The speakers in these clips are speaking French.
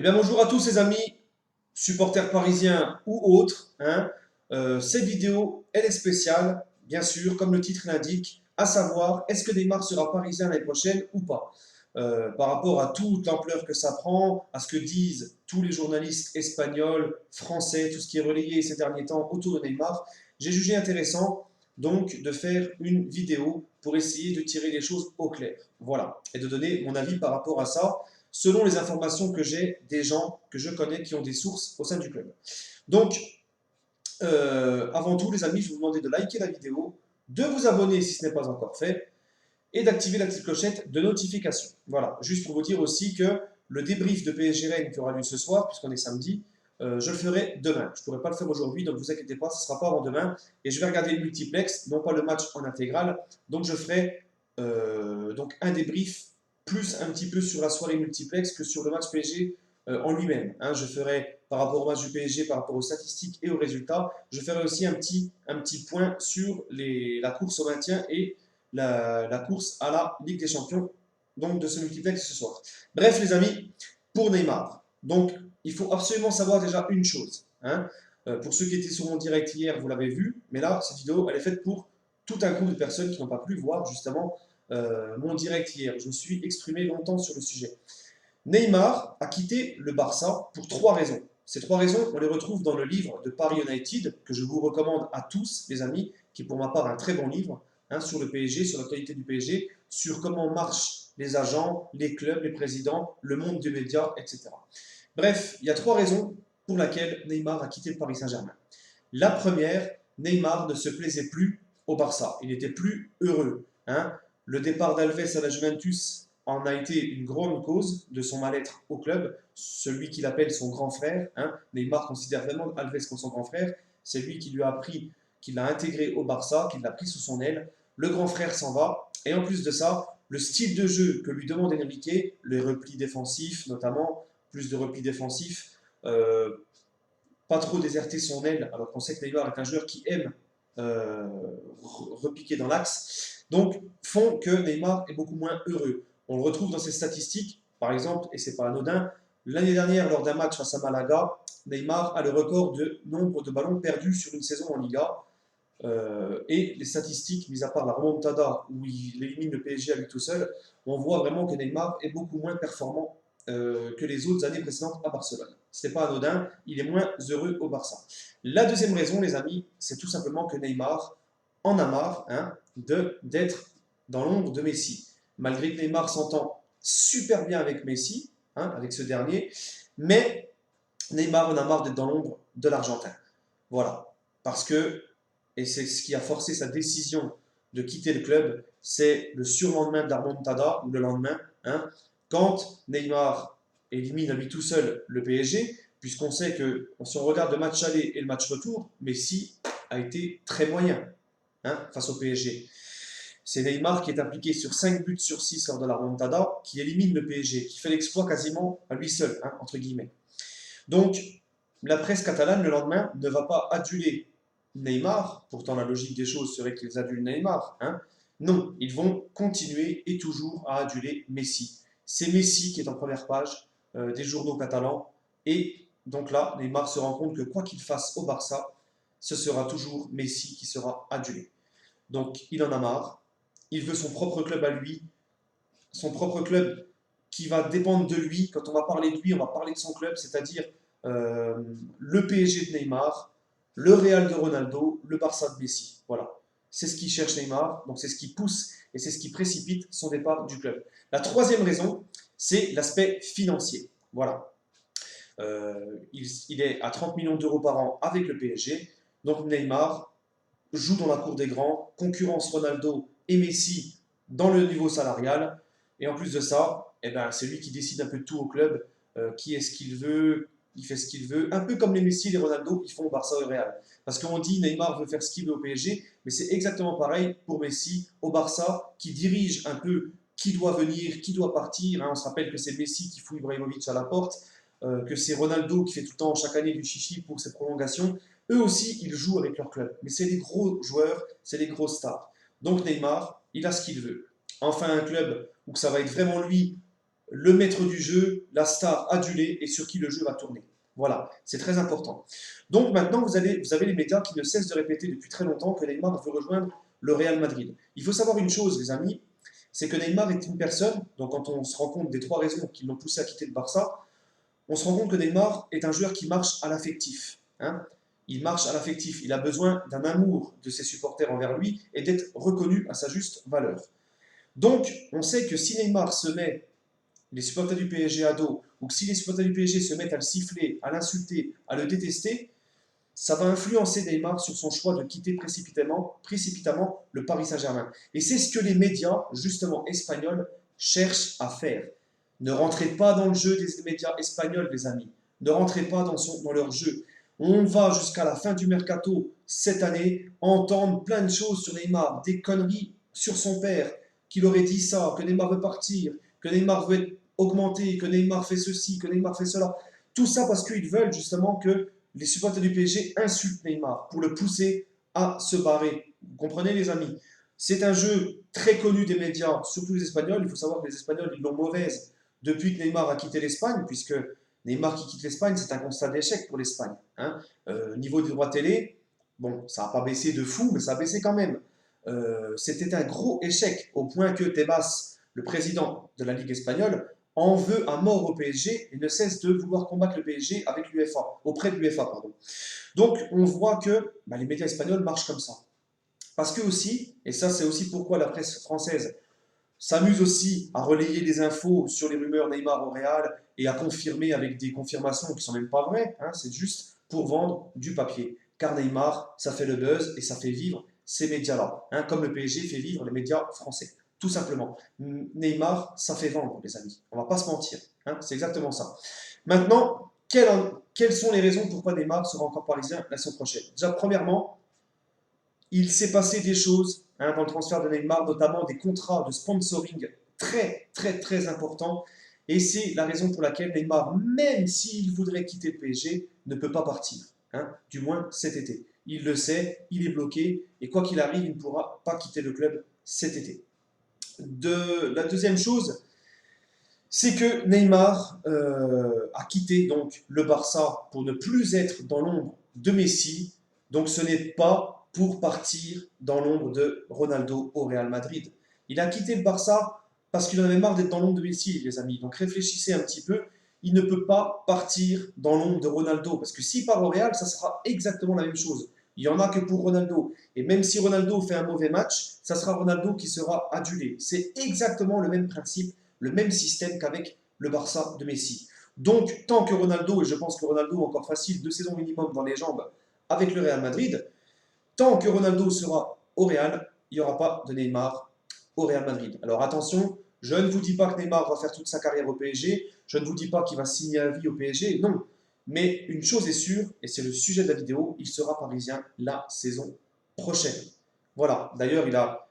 Eh bien, bonjour à tous les amis, supporters parisiens ou autres. Cette vidéo, elle est spéciale, bien sûr, comme le titre l'indique, à savoir, est-ce que Neymar sera parisien l'année prochaine ou pas? Par rapport à toute l'ampleur que ça prend, à ce que disent tous les journalistes espagnols, français, tout ce qui est relayé ces derniers temps autour de Neymar, j'ai jugé intéressant donc de faire une vidéo pour essayer de tirer les choses au clair. Voilà, et de donner mon avis par rapport à ça selon les informations que j'ai des gens que je connais qui ont des sources au sein du club. Donc, avant tout, les amis, je vous demande de liker la vidéo, de vous abonner si ce n'est pas encore fait, et d'activer la petite clochette de notification. Voilà, juste pour vous dire aussi que le débrief de PSG Rennes qui aura lieu ce soir, puisqu'on est samedi, je le ferai demain. Je ne pourrai pas le faire aujourd'hui, donc ne vous inquiétez pas, ce ne sera pas avant demain. Et je vais regarder le multiplex, non pas le match en intégral. Donc je ferai donc un débrief plus un petit peu sur la soirée multiplex que sur le match PSG en lui-même. Je ferai par rapport au match du PSG, par rapport aux statistiques et aux résultats. Je ferai aussi un petit point sur la course au maintien et la course à la Ligue des Champions, donc de ce multiplex ce soir. Bref, les amis, pour Neymar, donc il faut absolument savoir déjà une chose. Pour ceux qui étaient sur mon direct hier, vous l'avez vu, mais là, cette vidéo, elle est faite pour tout un groupe de personnes qui n'ont pas pu voir justement mon direct hier. Je me suis exprimé longtemps sur le sujet. Neymar a quitté le Barça pour trois raisons. Ces trois raisons, on les retrouve dans le livre de Paris United, que je vous recommande à tous, les amis, qui est pour ma part un très bon livre, sur le PSG, sur l'actualité du PSG, sur comment marchent les agents, les clubs, les présidents, le monde des médias, etc. Bref, il y a trois raisons pour lesquelles Neymar a quitté le Paris Saint-Germain. La première, Neymar ne se plaisait plus au Barça. Il n'était plus heureux. Le départ d'Alves à la Juventus en a été une grande cause de son mal-être au club, celui qu'il appelle son grand frère. Neymar considère vraiment Alves comme son grand frère. C'est lui qui lui a appris, qui l'a intégré au Barça, qui l'a pris sous son aile. Le grand frère s'en va. Et en plus de ça, le style de jeu que lui demande Enrique, les replis défensifs notamment, plus de replis défensifs, pas trop déserter son aile, alors qu'on sait que Neymar est un joueur qui aime repiquer dans l'axe, donc font que Neymar est beaucoup moins heureux. On le retrouve dans ses statistiques, par exemple, et c'est pas anodin, l'année dernière, lors d'un match face à Malaga, Neymar a le record de nombre de ballons perdus sur une saison en Liga. Et les statistiques, mis à part la remontada où il élimine le PSG à lui tout seul, on voit vraiment que Neymar est beaucoup moins performant que les autres années précédentes à Barcelone. Ce n'est pas anodin, il est moins heureux au Barça. La deuxième raison, les amis, c'est tout simplement que Neymar en a marre d'être dans l'ombre de Messi. Malgré que Neymar s'entend super bien avec Messi, avec ce dernier, mais Neymar en a marre d'être dans l'ombre de l'Argentin. Voilà. Parce que, et c'est ce qui a forcé sa décision de quitter le club, c'est le surlendemain de la remontada, ou le lendemain, quand Neymar élimine à lui tout seul le PSG, puisqu'on sait que si on regarde le match aller et le match retour, Messi a été très moyen face au PSG. C'est Neymar qui est impliqué sur 5 buts sur 6 lors de la remontada, qui élimine le PSG, qui fait l'exploit quasiment à lui seul, entre guillemets. Donc, la presse catalane, le lendemain, ne va pas aduler Neymar, pourtant la logique des choses serait qu'ils adulent Neymar. Non, ils vont continuer et toujours à aduler Messi. C'est Messi qui est en première page des journaux catalans. Et donc là, Neymar se rend compte que quoi qu'il fasse au Barça, ce sera toujours Messi qui sera adulé. Donc il en a marre. Il veut son propre club à lui, son propre club qui va dépendre de lui. Quand on va parler de lui, on va parler de son club, c'est-à-dire le PSG de Neymar, le Real de Ronaldo, le Barça de Messi. Voilà. C'est ce qui cherche Neymar, donc c'est ce qui pousse et c'est ce qui précipite son départ du club. La troisième raison, c'est l'aspect financier. Voilà. Il est à 30 millions d'euros par an avec le PSG, donc Neymar joue dans la cour des grands, concurrence Ronaldo et Messi dans le niveau salarial, et en plus de ça, c'est lui qui décide un peu de tout au club, qui est ce qu'il veut, il fait ce qu'il veut, un peu comme les Messi et les Ronaldo qui font au Barça et au Real. Parce qu'on dit Neymar veut faire ce qu'il veut au PSG, mais c'est exactement pareil pour Messi au Barça, qui dirige un peu qui doit venir, qui doit partir. On se rappelle que c'est Messi qui fout Ibrahimovic à la porte, que c'est Ronaldo qui fait tout le temps chaque année du chichi pour ses prolongations. Eux aussi, ils jouent avec leur club. Mais c'est des gros joueurs, c'est des grosses stars. Donc Neymar, il a ce qu'il veut. Enfin, un club où ça va être vraiment lui le maître du jeu, la star adulée et sur qui le jeu va tourner. Voilà, c'est très important. Donc maintenant, vous avez les médias qui ne cessent de répéter depuis très longtemps que Neymar veut rejoindre le Real Madrid. Il faut savoir une chose, les amis, c'est que Neymar est une personne, donc quand on se rend compte des 3 raisons qui l'ont poussé à quitter le Barça, on se rend compte que Neymar est un joueur qui marche à l'affectif. Hein. Il marche à l'affectif, il a besoin d'un amour de ses supporters envers lui et d'être reconnu à sa juste valeur. Donc, on sait que si Neymar se met les supporters du PSG à dos, ou que si les supporters du PSG se mettent à le siffler, à l'insulter, à le détester, ça va influencer Neymar sur son choix de quitter précipitamment le Paris Saint-Germain. Et c'est ce que les médias, justement espagnols, cherchent à faire. Ne rentrez pas dans le jeu des médias espagnols, les amis. Ne rentrez pas dans leur jeu. On va jusqu'à la fin du mercato cette année entendre plein de choses sur Neymar, des conneries sur son père, qu'il aurait dit ça, que Neymar veut partir, que Neymar veut être augmenté, que Neymar fait ceci, que Neymar fait cela. Tout ça parce qu'ils veulent justement que les supporters du PSG insultent Neymar pour le pousser à se barrer. Vous comprenez les amis? C'est un jeu très connu des médias, surtout les Espagnols. Il faut savoir que les Espagnols, ils l'ont mauvaise depuis que Neymar a quitté l'Espagne, puisque Neymar qui quitte l'Espagne, c'est un constat d'échec pour l'Espagne. Hein. Niveau des droits télé, bon, ça n'a pas baissé de fou, mais ça a baissé quand même. C'était un gros échec, au point que Tebas, le président de la Ligue espagnole, en veut à mort au PSG et ne cesse de vouloir combattre le PSG avec l'UEFA, auprès de l'UEFA, pardon. Donc, on voit que les médias espagnols marchent comme ça. Parce que aussi, et ça c'est aussi pourquoi la presse française s'amuse aussi à relayer des infos sur les rumeurs Neymar au Real et à confirmer avec des confirmations qui ne sont même pas vraies, hein, c'est juste pour vendre du papier. Car Neymar, ça fait le buzz et ça fait vivre ces médias-là, hein, comme le PSG fait vivre les médias français. Tout simplement. Neymar, ça fait vendre, les amis. On ne va pas se mentir. Hein, c'est exactement ça. Maintenant, quelles sont les raisons pourquoi Neymar sera encore parisien la saison prochaine? Déjà, premièrement, il s'est passé des choses dans le transfert de Neymar, notamment des contrats de sponsoring très, très, très importants. Et c'est la raison pour laquelle Neymar, même s'il voudrait quitter le PSG, ne peut pas partir. Du moins cet été. Il le sait, il est bloqué. Et quoi qu'il arrive, il ne pourra pas quitter le club cet été. La deuxième chose, c'est que Neymar a quitté donc le Barça pour ne plus être dans l'ombre de Messi. Donc ce n'est pas pour partir dans l'ombre de Ronaldo au Real Madrid. Il a quitté le Barça parce qu'il en avait marre d'être dans l'ombre de Messi, les amis. Donc réfléchissez un petit peu. Il ne peut pas partir dans l'ombre de Ronaldo parce que s'il part au Real, ça sera exactement la même chose. Il n'y en a que pour Ronaldo. Et même si Ronaldo fait un mauvais match, ça sera Ronaldo qui sera adulé. C'est exactement le même principe, le même système qu'avec le Barça de Messi. Donc, tant que Ronaldo, et je pense que Ronaldo a encore facile 2 saisons minimum dans les jambes avec le Real Madrid, tant que Ronaldo sera au Real, il n'y aura pas de Neymar au Real Madrid. Alors attention, je ne vous dis pas que Neymar va faire toute sa carrière au PSG, je ne vous dis pas qu'il va signer à vie au PSG, non. Mais une chose est sûre, et c'est le sujet de la vidéo, il sera parisien la saison prochaine. Voilà, d'ailleurs il a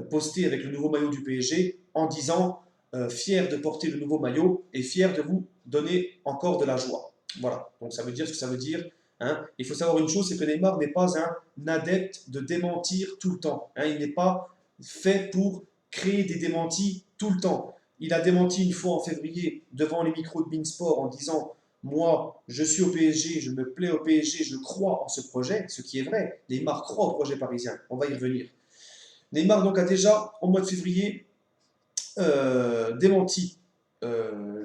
posté avec le nouveau maillot du PSG en disant fier de porter le nouveau maillot et fier de vous donner encore de la joie. Voilà, donc ça veut dire ce que ça veut dire. Hein. Il faut savoir une chose, c'est que Neymar n'est pas un adepte de démentir tout le temps. Hein. Il n'est pas fait pour créer des démentis tout le temps. Il a démenti une fois en février devant les micros de Beansport en disant moi, je suis au PSG, je me plais au PSG, je crois en ce projet, ce qui est vrai. Neymar croit au projet parisien, on va y revenir. Neymar donc a déjà, au mois de février, démenti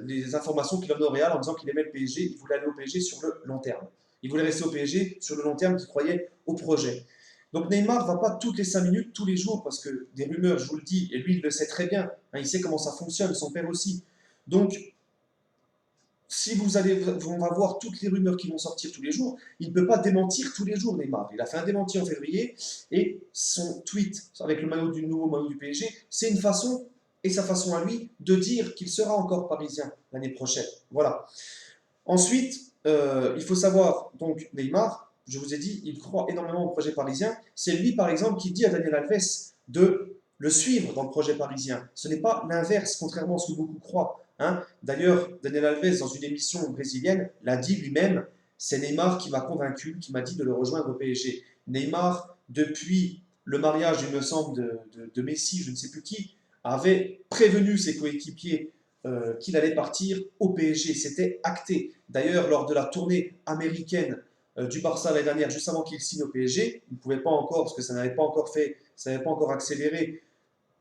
les informations qu'il a données au Real en disant qu'il aimait le PSG, il voulait aller au PSG sur le long terme. Il voulait rester au PSG sur le long terme, qu'il croyait au projet. Donc Neymar ne va pas toutes les 5 minutes, tous les jours, parce que des rumeurs, je vous le dis, et lui il le sait très bien, il sait comment ça fonctionne, son père aussi. Donc, si on va voir toutes les rumeurs qui vont sortir tous les jours, il ne peut pas démentir tous les jours Neymar. Il a fait un démenti en février, et son tweet avec le nouveau maillot du PSG, c'est une façon, et sa façon à lui, de dire qu'il sera encore parisien l'année prochaine. Voilà. Ensuite, il faut savoir, donc Neymar, je vous ai dit, il croit énormément au projet parisien. C'est lui, par exemple, qui dit à Daniel Alves de le suivre dans le projet parisien. Ce n'est pas l'inverse, contrairement à ce que beaucoup croient. Hein. D'ailleurs, Daniel Alves, dans une émission brésilienne, l'a dit lui-même, c'est Neymar qui m'a convaincu, qui m'a dit de le rejoindre au PSG. Neymar, depuis le mariage, il me semble, de Messi, je ne sais plus qui, avait prévenu ses coéquipiers qu'il allait partir au PSG. C'était acté. D'ailleurs, lors de la tournée américaine du Barça l'année dernière, juste avant qu'il signe au PSG, il ne pouvait pas encore, parce que ça n'avait pas encore fait, ça n'avait pas encore accéléré,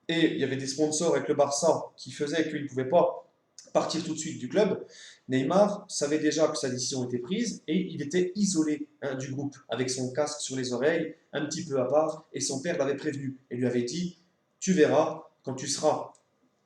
et il y avait des sponsors avec le Barça qui faisaient qu'il ne pouvait pas partir tout de suite du club. Neymar savait déjà que sa décision était prise et il était isolé du groupe, avec son casque sur les oreilles, un petit peu à part, et son père l'avait prévenu et lui avait dit, tu verras, quand tu seras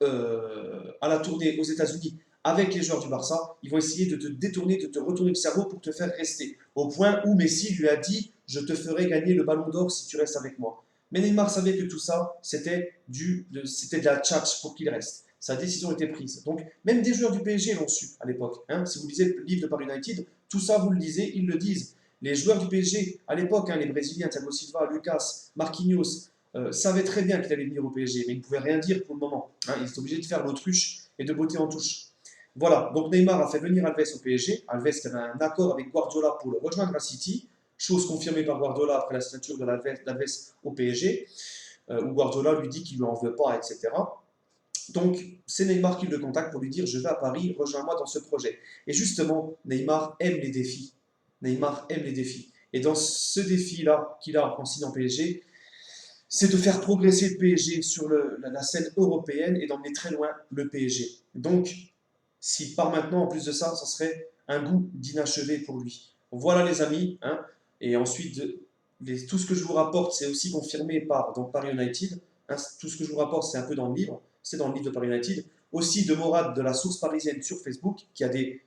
à la tournée aux États-Unis avec les joueurs du Barça, ils vont essayer de te détourner, de te retourner le cerveau pour te faire rester. Au point où Messi lui a dit, je te ferai gagner le ballon d'or si tu restes avec moi. Mais Neymar savait que tout ça, c'était de la tchatch pour qu'il reste. Sa décision était prise. Donc, même des joueurs du PSG l'ont su à l'époque. Si vous lisez le livre de Paris United, tout ça, vous le lisez, ils le disent. Les joueurs du PSG, à l'époque, les Brésiliens, Thiago Silva, Lucas, Marquinhos, savaient très bien qu'il allait venir au PSG, mais ils ne pouvaient rien dire pour le moment. Ils étaient obligés de faire l'autruche et de botter en touche. Voilà, donc Neymar a fait venir Alves au PSG. Alves qui avait un accord avec Guardiola pour le rejoindre à City, chose confirmée par Guardiola après la signature d'Alves au PSG, où Guardiola lui dit qu'il ne lui en veut pas, etc. Donc, c'est Neymar qui le contacte pour lui dire je vais à Paris, rejoins-moi dans ce projet. Et justement, Neymar aime les défis. Neymar aime les défis. Et dans ce défi-là qu'il a en signant PSG, c'est de faire progresser le PSG sur la scène européenne et d'emmener très loin le PSG. Donc, s'il part maintenant, en plus de ça, ça serait un goût d'inachevé pour lui. Voilà les amis. Et ensuite, tout ce que je vous rapporte, c'est aussi confirmé par donc, Paris United. Tout ce que je vous rapporte, c'est un peu dans le livre. C'est dans le livre de Paris United. Aussi de Morad de la source parisienne sur Facebook, qui a des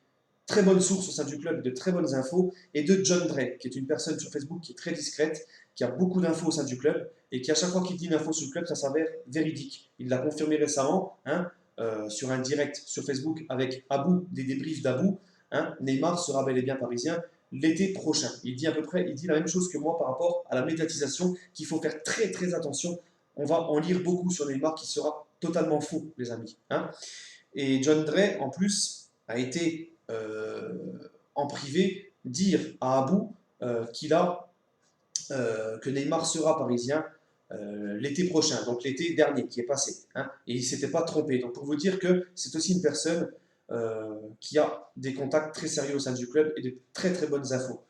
très bonnes sources au sein du club, de très bonnes infos, et de John Drake, qui est une personne sur Facebook qui est très discrète, qui a beaucoup d'infos au sein du club, et qui à chaque fois qu'il dit une info sur le club, ça s'avère véridique. Il l'a confirmé récemment, sur un direct sur Facebook avec Abou, des débriefs d'Abou. Neymar sera bel et bien parisien l'été prochain. Il dit à peu près, il dit la même chose que moi par rapport à la médiatisation, qu'il faut faire très très attention. On va en lire beaucoup sur Neymar qui sera totalement faux, les amis. Et John Dray, en plus, a été en privé dire à Abou que Neymar sera parisien l'été prochain, donc l'été dernier qui est passé. Et il ne s'était pas trompé. Donc pour vous dire que c'est aussi une personne qui a des contacts très sérieux au sein du club et de très très bonnes infos.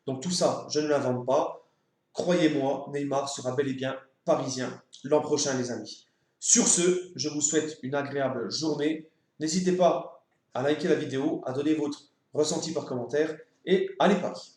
Donc tout ça, je ne l'invente pas. Croyez-moi, Neymar sera bel et bien parisien l'an prochain, les amis. Sur ce, je vous souhaite une agréable journée. N'hésitez pas à liker la vidéo, à donner votre ressenti par commentaire et allez Paris.